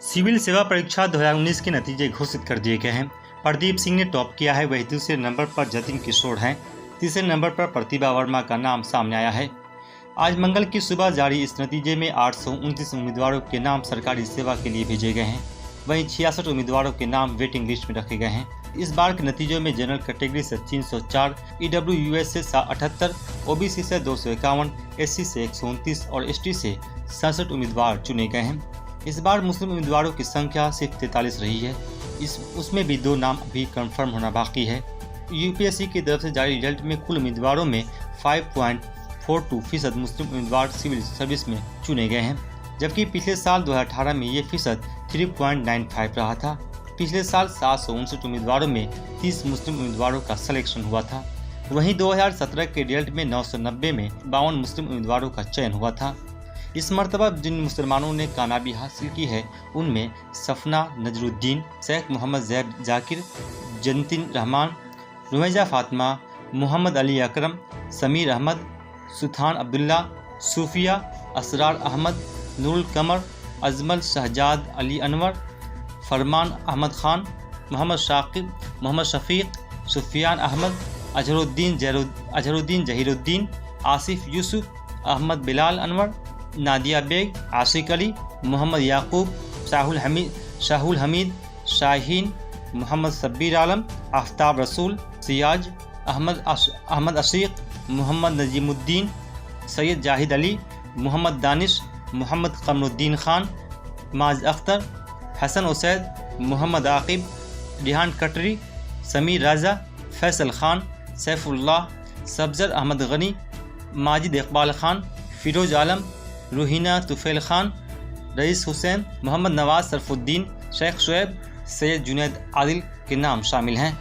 Civil सेवा परीक्षा 2019 के नतीजे घोषित कर दिए गए हैं। प्रदीप सिंह ने टॉप किया है, वही दूसरे नंबर पर जतिन किशोर हैं। तीसरे नंबर पर प्रतिभा वर्मा का नाम सामने आया है। आज मंगल की सुबह जारी इस नतीजे में 829 उम्मीदवारों के नाम सरकारी सेवा के लिए भेजे गए हैं। वहीं 66 उम्मीदवारों के नाम वेटिंग लिस्ट में रखे गए हैं। इस बार के नतीजों में जनरल कैटेगरी से 304, EWS से 78, OBC से 251, SC से 129 और ST से 67 उम्मीदवार चुने गए हैं। इस बार मुस्लिम उम्मीदवारोरों की संख्या सिर्फ 43 रही है। उसमें भी 2 नाम अभी कंफर्म होना बाकी है। UPSC की तरफ से जारी रिजल्ट में कुल उम्मीदवारों में 5.42% मुस्लिम उम्मीदवार सिविल सर्विस में चुने गए हैं, जबकि पिछले साल 2018 में ये फीसद 3.95 रहा था। पिछले साल 759 उम्मीदवारों में 30 मुस्लिम उम्मीदवारों का सिलेक्शन हुआ था। वहीं 2017 के रिजल्ट में 990 में 52 मुस्लिम उम्मीदवारों का चयन हुआ था। इस मरतबा जिन मुसलमानों ने कामयाबी हासिल की है उनमें सफना नजरुद्दीन, शेख मोहम्मद जैब जाकिर, जंतिन रहमान, रुमैजा फातिमा, मोहम्मद अली अकरम, समीर अहमद, सुल्तान अब्दुल्ला, सूफिया, असरार अहमद, नूरुल कमर, अजमल शहजाद अली अनवर, फरमान अहमद खान, मोहम्मद शाकिब, मोहम्मद शफीक, सुफियान अहमद, अजहरुद्दीन जहीरुद्दीन, आसिफ यूसुफ, अहमद बिलाल अनवर, नादिया बेग, आशिक अली, मोहम्मद याकूब, शाहुल हमीद, शाहीन, मोहम्मद सब्बीर आलम, आफ्ताब रसूल, सियाज, अहमद अशीक, मोहम्मद नजीमुद्दीन, सैयद जाहिद अली, मोहम्मद दानिश, मोहम्मद कमरुद्दीन खान, माज अख्तर, हसन उसैद, मोहम्मद आकिब, रिहान कटरी, समीर राजा, फैसल खान, सैफुल्लाह, सब्जर अहमद गनी, माजिद इकबाल खान, फिरोज आलम, रूहीना तुफैल खान, रईस हुसैन, मोहम्मद नवाज सरफुद्दीन, शेख शुएब, सैयद जुनैद आदिल के नाम शामिल हैं।